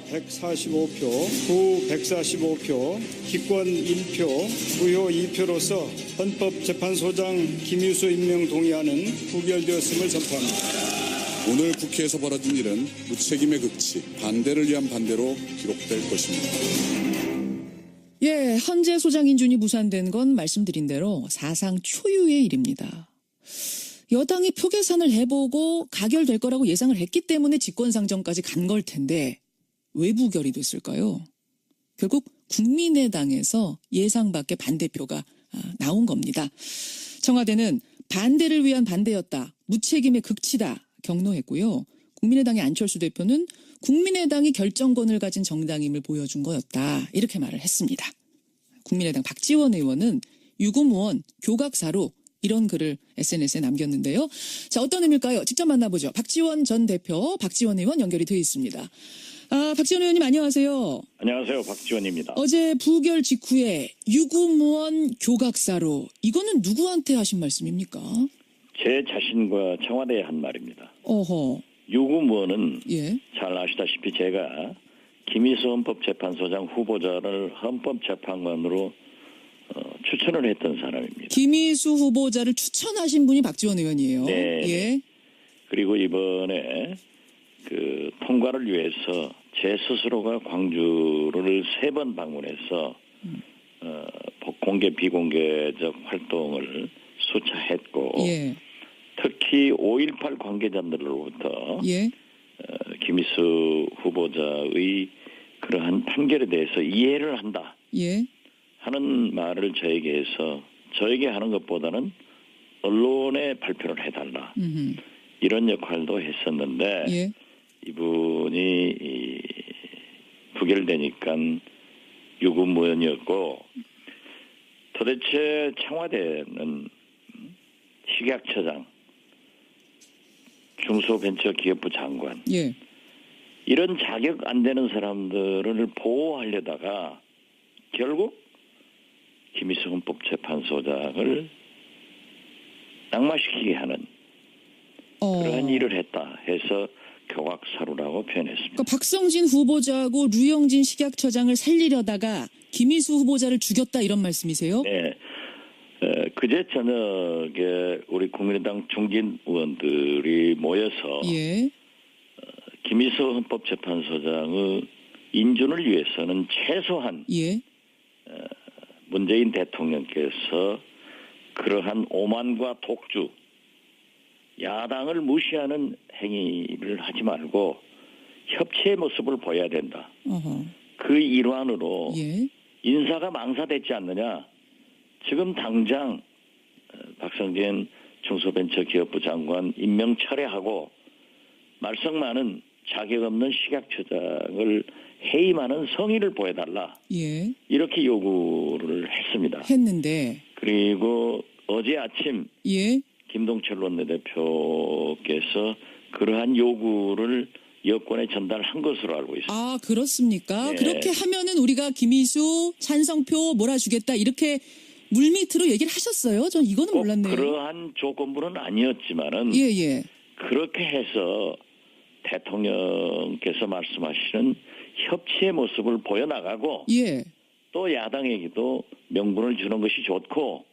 145표, 부 145표, 기권 1표, 무효 2표로서 헌법재판소장 김유수 임명 동의안은 부결되었음을 선포합니다. 오늘 국회에서 벌어진 일은 무책임의 극치, 반대를 위한 반대로 기록될 것입니다. 예, 헌재 소장 인준이 무산된 건 말씀드린 대로 사상 초유의 일입니다. 여당이 표 계산을 해보고 가결될 거라고 예상을 했기 때문에 직권상정까지 간 걸 텐데 왜 부결이 됐을까요? 결국 국민의당에서 예상 밖의 반대표가 나온 겁니다. 청와대는 반대를 위한 반대였다, 무책임의 극치다 격노했고요. 국민의당의 안철수 대표는 국민의당이 결정권을 가진 정당임을 보여준 거였다, 이렇게 말을 했습니다. 국민의당 박지원 의원은 유구무원, 교각사로 이런 글을 SNS에 남겼는데요. 자, 어떤 의미일까요? 직접 만나보죠. 박지원 전 대표, 박지원 의원 연결이 되어 있습니다. 박지원 의원님 안녕하세요. 안녕하세요. 박지원입니다. 어제 부결 직후에 유구무원, 교각사로, 이거는 누구한테 하신 말씀입니까? 제 자신과 청와대에 한 말입니다. 어허. 유구무원은 예. 잘 아시다시피 제가 김희수 헌법재판소장 후보자를 헌법재판관으로 추천을 했던 사람입니다. 김희수 후보자를 추천하신 분이 박지원 의원이에요. 네. 예. 그리고 이번에 그 통과를 위해서 제 스스로가 광주를 3번 방문해서 공개 비공개적 활동을 수차했고 예. 특히 5.18 관계자들로부터 예. 김희수 후보자의 그러한 판결에 대해서 이해를 한다 예. 하는 말을 저에게 해서, 저에게 하는 것보다는 언론에 발표를 해달라, 이런 역할도 했었는데 예. 이분이 부결되니까 유구무원이었고, 도대체 청와대는 식약처장, 중소벤처기업부 장관, 예. 이런 자격 안 되는 사람들을 보호하려다가 결국 김희수 헌법재판소장을 낙마시키게 하는 그러한 일을 했다 해서 교각사루라고 표현했습니다. 그러니까 박성진 후보자하고 류영진 식약처장을 살리려다가 김희수 후보자를 죽였다, 이런 말씀이세요? 네. 그제 저녁에 우리 국민의당 중진 의원들이 모여서 예. 김희수 헌법재판소장의 인준을 위해서는 최소한 예. 문재인 대통령께서 그러한 오만과 독주, 야당을 무시하는 행위를 하지 말고 협치의 모습을 보여야 된다. 어허. 그 일환으로 예. 인사가 망사됐지 않느냐. 지금 당장 박성진 중소벤처기업부 장관 임명 철회하고 말썽 많은 자격 없는 식약처장을 해임하는 성의를 보여달라. 예. 이렇게 요구를 했습니다. 했는데. 그리고 어제 아침 예. 김동철 원내대표께서 그러한 요구를 여권에 전달한 것으로 알고 있습니다. 아, 그렇습니까? 네. 그렇게 하면은 우리가 김희수 찬성표 몰아주겠다, 이렇게 물밑으로 얘기를 하셨어요? 전 이거는 꼭 몰랐네요. 그러한 조건부는 아니었지만은 예. 그렇게 해서 대통령께서 말씀하시는 협치의 모습을 보여나가고 예. 또 야당에게도 명분을 주는 것이 좋고,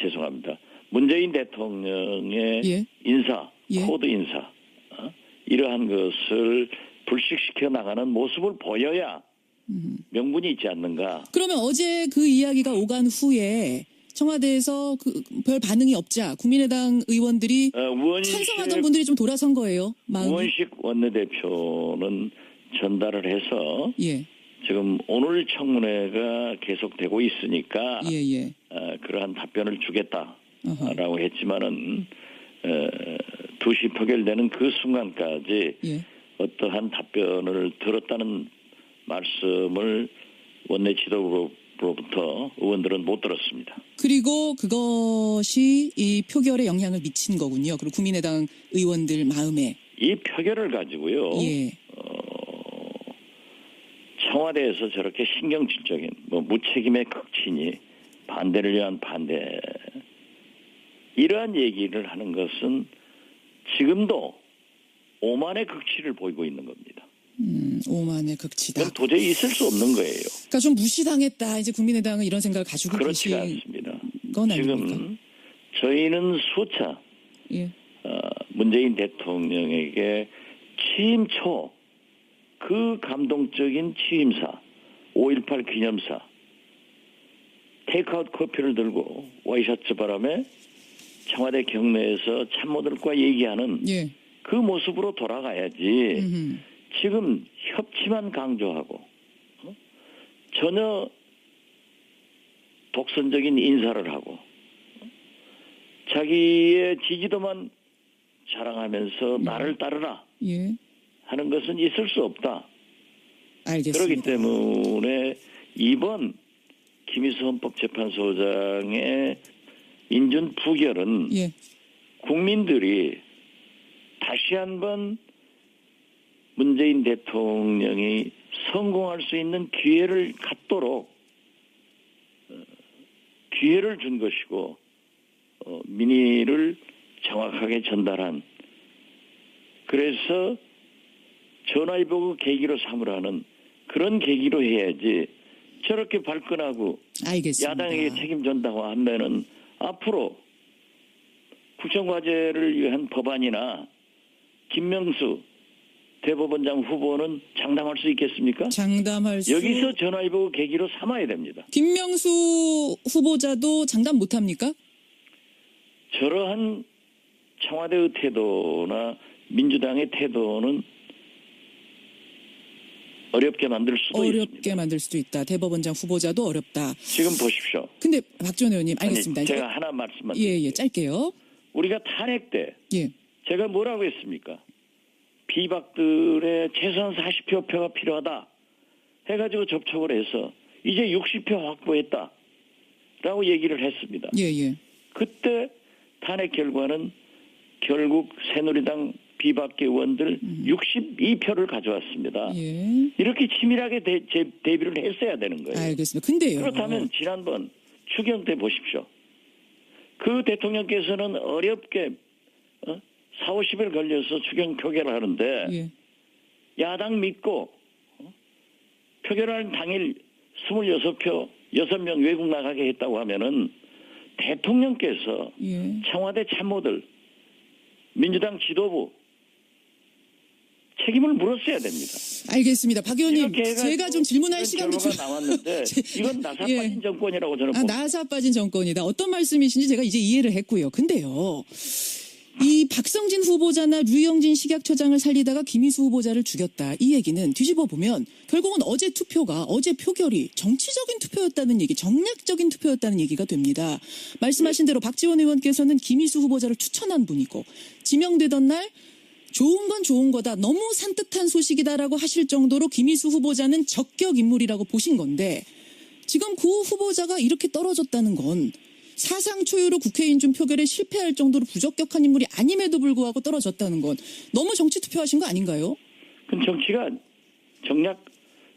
죄송합니다. 문재인 대통령의 예. 인사, 예. 코드 인사, 이러한 것을 불식시켜 나가는 모습을 보여야 명분이 있지 않는가. 그러면 어제 그 이야기가 오간 후에 청와대에서 별 반응이 없자 국민의당 의원들이 찬성하던 분들이 좀 돌아선 거예요, 마음이? 우원식 원내대표는 전달을 해서 예. 지금 오늘 청문회가 계속되고 있으니까 예. 그러한 답변을 주겠다라고 어허. 했지만은 2시 표결되는 그 순간까지 예. 어떠한 답변을 들었다는 말씀을 원내 지도부로부터 의원들은 못 들었습니다. 그리고 그것이 이 표결에 영향을 미친 거군요. 그리고 국민의당 의원들 마음에. 이 표결을 가지고요. 예. 청와대에서 저렇게 신경질적인 무책임의 극치니 반대를 위한 반대, 이러한 얘기를 하는 것은 지금도 오만의 극치를 보이고 있는 겁니다. 오만의 극치다. 그건 도저히 있을 수 없는 거예요. 그러니까 좀 무시당했다. 이제 국민의당은 이런 생각을 가지고 그렇지가 계신 않습니다. 건 아닙니까? 지금 저희는 수차 예. 문재인 대통령에게 취임 초 그 감동적인 취임사 5.18 기념사 테이크아웃 커피를 들고 와이셔츠 바람에 청와대 경내에서 참모들과 얘기하는 예. 그 모습으로 돌아가야지. 지금 협치만 강조하고 전혀 독선적인 인사를 하고 자기의 지지도만 자랑하면서 나를 따르라 예. 하는 것은 있을 수 없다. 알겠습니다. 그렇기 때문에 이번 김희수 헌법재판소장의 인준 부결은 예. 국민들이 다시 한번 문재인 대통령이 성공할 수 있는 기회를 갖도록 기회를 준 것이고 민의를 정확하게 전달한 그래서 전화위복의 계기로 삼으라는 그런 계기로 해야지 저렇게 발끈하고 알겠습니다. 야당에게 책임진다고 하면은 앞으로 국정과제를 위한 법안이나 김명수 대법원장 후보는 장담할 수 있겠습니까? 장담할 수. 여기서 전화위복의 계기로 삼아야 됩니다. 김명수 후보자도 장담 못합니까? 저러한 청와대의 태도나 민주당의 태도는 어렵게 만들 수도 있습니다. 어렵게 만들 수도 있다. 대법원장 후보자도 어렵다. 지금 보십시오. 근데 박지원 의원님 알겠습니다. 아니, 제가 하나 말씀만 예, 드릴게요. 예, 짧게요. 우리가 탄핵 때 예. 제가 뭐라고 했습니까? 비박들의 최소한 40표가 필요하다 해가지고 접촉을 해서 이제 60표 확보했다라고 얘기를 했습니다. 예, 예. 그때 탄핵 결과는 결국 새누리당 비박계 의원들 62표를 가져왔습니다. 예. 이렇게 치밀하게 대비를 했어야 되는 거예요. 알겠습니다. 근데요. 그렇다면 지난번 추경 때 보십시오. 그 대통령께서는 어렵게 4, 50일 걸려서 추경 표결을 하는데 예. 야당 믿고 표결하는 당일 26표 6명 외국 나가게 했다고 하면은 대통령께서 예. 청와대 참모들 민주당 지도부 책임을 물었어야 됩니다. 알겠습니다. 박 의원님, 이렇게 해가지고 제가 좀 질문할 이런 시간도 결과가 나왔는데 이건 나사 예. 빠진 정권이라고 저는 봅니다. 나사 빠진 정권이다. 어떤 말씀이신지 제가 이제 이해를 했고요. 근데요. 이 박성진 후보자나 류영진 식약처장을 살리다가 김희수 후보자를 죽였다. 이 얘기는 뒤집어 보면 결국은 어제 투표가 어제 표결이 정치적인 투표였다는 얘기, 정략적인 투표였다는 얘기가 됩니다. 말씀하신 대로 박지원 의원께서는 김희수 후보자를 추천한 분이고 지명되던 날 좋은 건 좋은 거다. 너무 산뜻한 소식이다라고 하실 정도로 김희수 후보자는 적격 인물이라고 보신 건데 지금 그 후보자가 이렇게 떨어졌다는 건 사상 초유로 국회 인준 표결에 실패할 정도로 부적격한 인물이 아님에도 불구하고 떨어졌다는 건 너무 정치 투표하신 거 아닌가요? 그럼 정치가 정략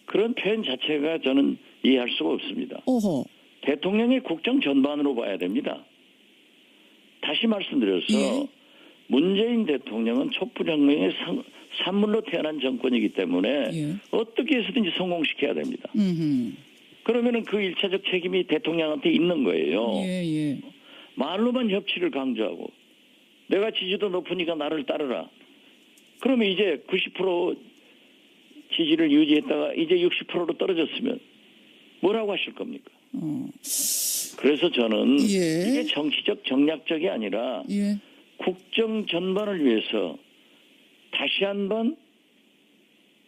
그런 표현 자체가 저는 이해할 수가 없습니다. 어허. 대통령의 국정 전반으로 봐야 됩니다. 다시 말씀드려서 예. 문재인 대통령은 촛불혁명의 산물로 태어난 정권이기 때문에 예. 어떻게 해서든지 성공시켜야 됩니다. 음. 그러면은 그 일차적 책임이 대통령한테 있는 거예요. 예, 예. 말로만 협치를 강조하고 내가 지지도 높으니까 나를 따르라. 그러면 이제 90% 지지를 유지했다가 이제 60%로 떨어졌으면 뭐라고 하실 겁니까? 그래서 저는 예. 이게 정치적 정략적이 아니라 예. 국정 전반을 위해서 다시 한번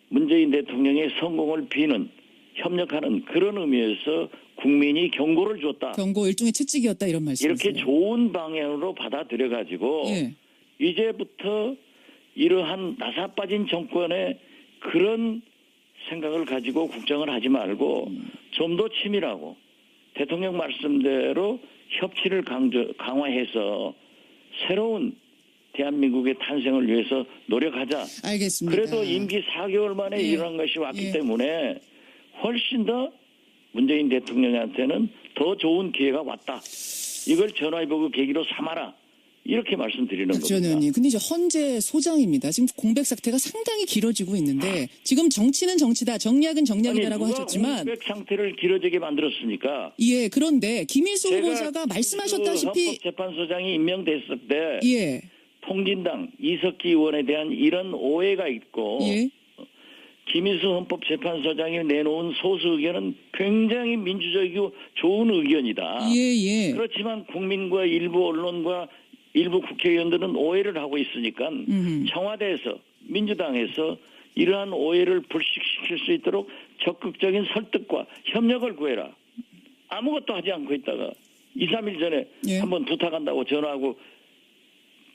문재인 대통령의 성공을 비는 협력하는 그런 의미에서 국민이 경고를 줬다. 경고 일종의 채찍이었다 이런 말씀이세요. 이렇게 좋은 방향으로 받아들여 가지고 예. 이제부터 이러한 나사 빠진 정권의 그런 생각을 가지고 국정을 하지 말고 좀 더 치밀하고 대통령 말씀대로 협치를 강화해서 새로운 대한민국의 탄생을 위해서 노력하자. 알겠습니다. 그래도 임기 4개월 만에 예. 이런 것이 왔기 예. 때문에 훨씬 더 문재인 대통령한테는 더 좋은 기회가 왔다. 이걸 전화위복의 계기로 삼아라. 이렇게 말씀드리는 박지원 겁니다. 의원님, 근데 이제 헌재 소장입니다. 지금 공백 사태가 상당히 길어지고 있는데 지금 정치는 정치다, 정략은 정략이다라고 아니, 누가 하셨지만 공백 상태를 길어지게 만들었습니까? 예, 그런데 김일수 제가 후보자가 말씀하셨다시피 헌법재판소장이 임명됐을 때 예, 통진당 이석기 의원에 대한 이런 오해가 있고 예, 김일수 헌법재판소장이 내놓은 소수 의견은 굉장히 민주적이고 좋은 의견이다. 예, 예. 그렇지만 국민과 일부 언론과 일부 국회의원들은 오해를 하고 있으니까 청와대에서 민주당에서 이러한 오해를 불식시킬 수 있도록 적극적인 설득과 협력을 구해라. 아무것도 하지 않고 있다가 2, 3일 전에 예. 한번 부탁한다고 전화하고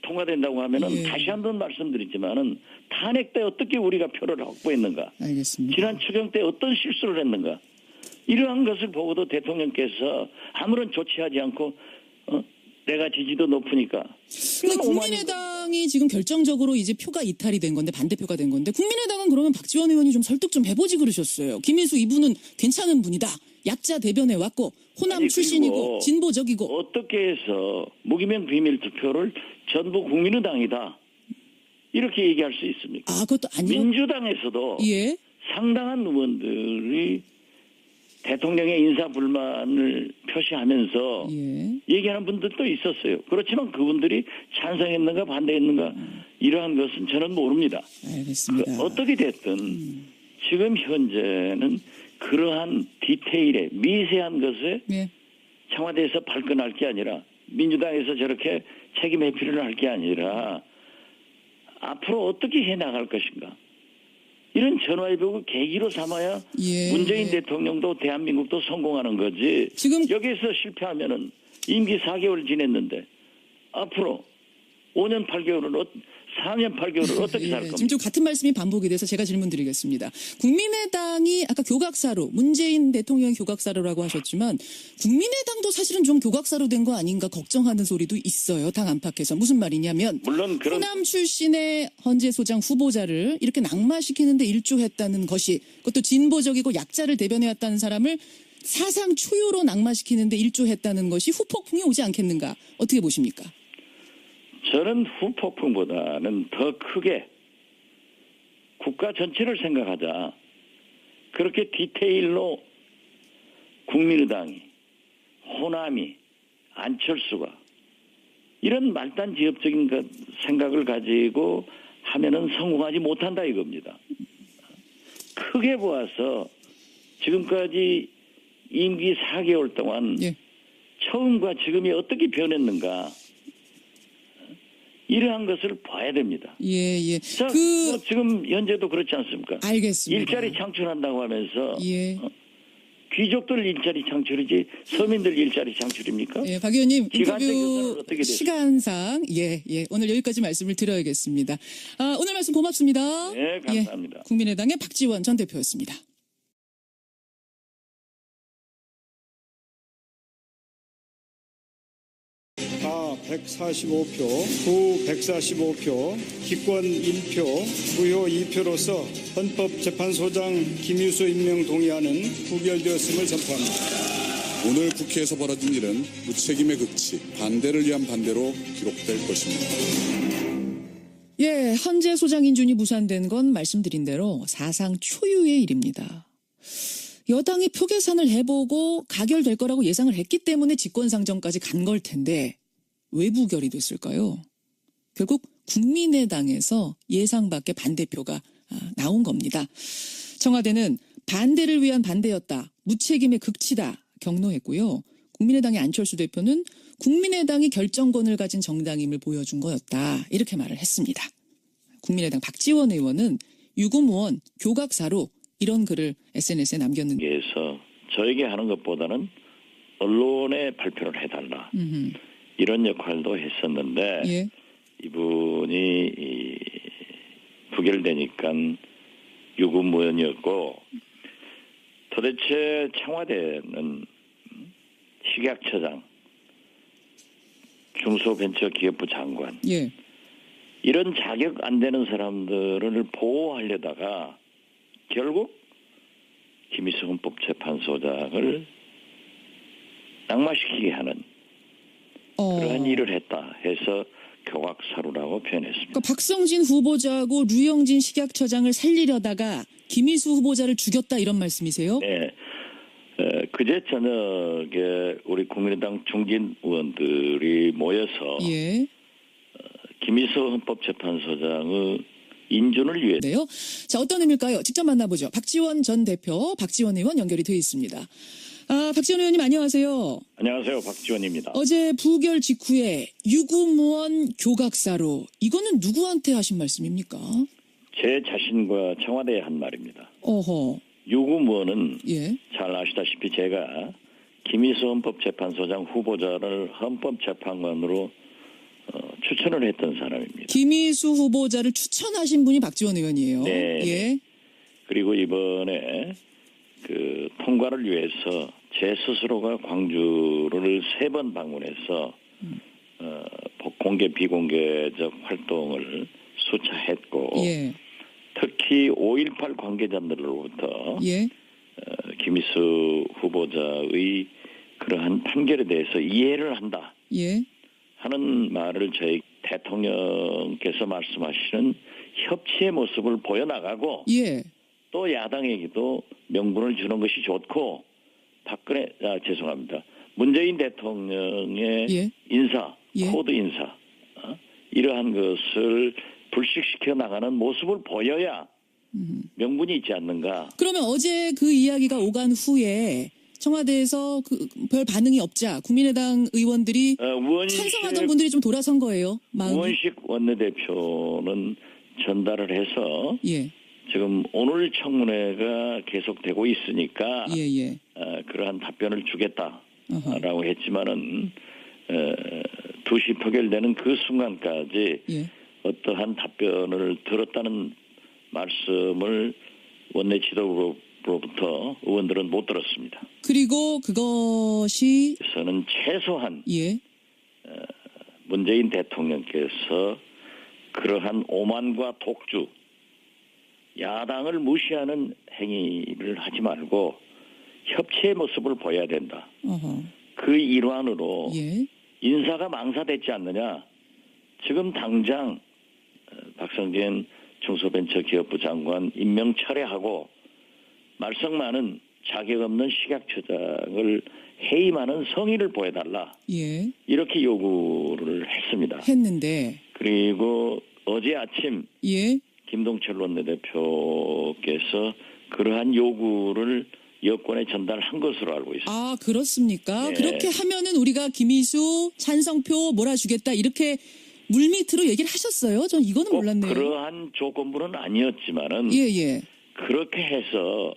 통과된다고 하면은 예. 다시 한 번 말씀드리지만은 탄핵 때 어떻게 우리가 표를 확보했는가? 알겠습니다. 지난 추경 때 어떤 실수를 했는가? 이러한 것을 보고도 대통령께서 아무런 조치하지 않고 내가 지지도 높으니까. 근데 이건 오만인 국민의당이 지금 결정적으로 이제 표가 이탈이 된 건데 반대표가 된 건데 국민의당은 그러면 박지원 의원이 좀 설득 좀 해보지 그러셨어요. 김일수 이분은 괜찮은 분이다. 약자 대변해 왔고 호남 아니, 출신이고 그리고 진보적이고 어떻게 해서 무기명 비밀 투표를 전부 국민의당이다 이렇게 얘기할 수 있습니까? 아 그것도 아니고 민주당에서도 예. 상당한 의원들이 대통령의 인사 불만을 표시하면서 예. 얘기하는 분들도 있었어요. 그렇지만 그분들이 찬성했는가 반대했는가 이러한 것은 저는 모릅니다. 알겠습니다. 어떻게 됐든 지금 현재는 그러한 디테일에 미세한 것에 예. 청와대에서 발끈할 게 아니라 민주당에서 저렇게 책임 회피를 할 게 아니라 앞으로 어떻게 해나갈 것인가. 이런 전화위복을 계기로 삼아야 예. 문재인 대통령도 대한민국도 성공하는 거지. 지금 여기서 실패하면은 임기 4개월 지냈는데 앞으로 5년 8개월은 4년 8개월을 어떻게 살 겁니까? 지금 좀 같은 말씀이 반복이 돼서 제가 질문 드리겠습니다. 국민의당이 아까 교각사로 문재인 대통령 교각사로라고 하셨지만 국민의당도 사실은 좀 교각사로 된 거 아닌가 걱정하는 소리도 있어요. 당 안팎에서. 무슨 말이냐면 물론 그런 호남 출신의 헌재 소장 후보자를 이렇게 낙마시키는데 일조했다는 것이 그것도 진보적이고 약자를 대변해왔다는 사람을 사상 초유로 낙마시키는데 일조했다는 것이 후폭풍이 오지 않겠는가. 어떻게 보십니까? 저는 후폭풍보다는 더 크게 국가 전체를 생각하자. 그렇게 디테일로 국민의당이, 호남이, 안철수가 이런 말단지엽적인 생각을 가지고 하면은 성공하지 못한다 이겁니다. 크게 보아서 지금까지 임기 4개월 동안 예. 처음과 지금이 어떻게 변했는가. 이러한 것을 봐야 됩니다. 예, 예. 자, 뭐 지금 현재도 그렇지 않습니까? 알겠습니다. 일자리 창출한다고 하면서 예. 귀족들 일자리 창출이지 서민들 일자리 창출입니까? 예, 박 의원님 기간제 교사는 인터뷰 어떻게 됐어요? 시간상 예, 오늘 여기까지 말씀을 드려야겠습니다. 오늘 말씀 고맙습니다. 네, 감사합니다. 예, 국민의당의 박지원 전 대표였습니다. 다 145표, 부 145표, 기권 1표, 무효 2표로서 헌법재판소장 김유수 임명 동의안은 부결되었음을 선포합니다. 오늘 국회에서 벌어진 일은 무책임의 극치, 반대를 위한 반대로 기록될 것입니다. 예, 헌재 소장 인준이 무산된 건 말씀드린 대로 사상 초유의 일입니다. 여당이 표 계산을 해보고 가결될 거라고 예상을 했기 때문에 직권상정까지 간 걸 텐데 왜 부결이 됐을까요? 결국 국민의당에서 예상 밖의 반대표가 나온 겁니다. 청와대는 반대를 위한 반대였다. 무책임의 극치다. 경로했고요. 국민의당의 안철수 대표는 국민의당이 결정권을 가진 정당임을 보여준 거였다. 이렇게 말을 했습니다. 국민의당 박지원 의원은 유구무원 교각사로 이런 글을 SNS에 남겼는데 그래서 저에게 하는 것보다는 언론에 발표를 해달라. 이런 역할도 했었는데 예. 이분이 부결되니까 유구무원이었고 도대체 청와대는 식약처장, 중소벤처기업부 장관 예. 이런 자격 안 되는 사람들을 보호하려다가 결국 김일수 헌법재판소장을 낙마시키게 하는 그러한 일을 했다 해서 교각사루라고 표현했습니다. 그러니까 박성진 후보자하고 류영진 식약처장을 살리려다가 김희수 후보자를 죽였다 이런 말씀이세요? 네. 그제 저녁에 우리 국민의당 중진 의원들이 모여서 예. 김희수 헌법재판소장의 인준을 위해 네요. 자, 어떤 의미일까요? 직접 만나보죠. 박지원 전 대표, 박지원 의원 연결이 되어 있습니다. 박지원 의원님 안녕하세요. 안녕하세요. 박지원입니다. 어제 부결 직후에 유구무원 교각사로 이거는 누구한테 하신 말씀입니까? 제 자신과 청와대에 한 말입니다. 어허. 유구무원은 예. 잘 아시다시피 제가 김희수 헌법재판소장 후보자를 헌법재판관으로 추천을 했던 사람입니다. 김희수 후보자를 추천하신 분이 박지원 의원이에요. 네. 예. 그리고 이번에 그 통과를 위해서 제 스스로가 광주를 3번 방문해서 공개 비공개적 활동을 수차했고 예. 특히 5.18 관계자들로부터 예. 김희수 후보자의 그러한 판결에 대해서 이해를 한다 예. 하는 말을 저희 대통령께서 말씀하시는 협치의 모습을 보여나가고 예. 또 야당에게도 명분을 주는 것이 좋고 죄송합니다. 문재인 대통령의 예. 인사, 예. 코드 인사 이러한 것을 불식시켜 나가는 모습을 보여야 명분이 있지 않는가. 그러면 어제 그 이야기가 오간 후에 청와대에서 별 반응이 없자 국민의당 의원들이 찬성하던 분들이 좀 돌아선 거예요. 마음이. 우원식 원내대표는 전달을 해서 예. 지금 오늘 청문회가 계속되고 있으니까 예. 그러한 답변을 주겠다라고 어허. 했지만은 2시 표결되는 그 순간까지 예. 어떠한 답변을 들었다는 말씀을 원내 지도부로부터 의원들은 못 들었습니다. 그리고 그것이 그래서는 최소한 예. 문재인 대통령께서 그러한 오만과 독주, 야당을 무시하는 행위를 하지 말고 협치의 모습을 보여야 된다. 어허. 그 일환으로 예. 인사가 망사됐지 않느냐. 지금 당장 박성진 중소벤처기업부 장관 임명 철회하고 말썽 많은 자격 없는 식약처장을 해임하는 성의를 보여달라. 예. 이렇게 요구를 했습니다. 했는데 그리고 어제 아침 예. 김동철 원내대표께서 그러한 요구를 여권에 전달한 것으로 알고 있습니다. 아, 그렇습니까? 네. 그렇게 하면은 우리가 김희수 찬성표 몰아주겠다 이렇게 물밑으로 얘기를 하셨어요? 전 이거는 꼭 몰랐네요. 그러한 조건부는 아니었지만은 예. 그렇게 해서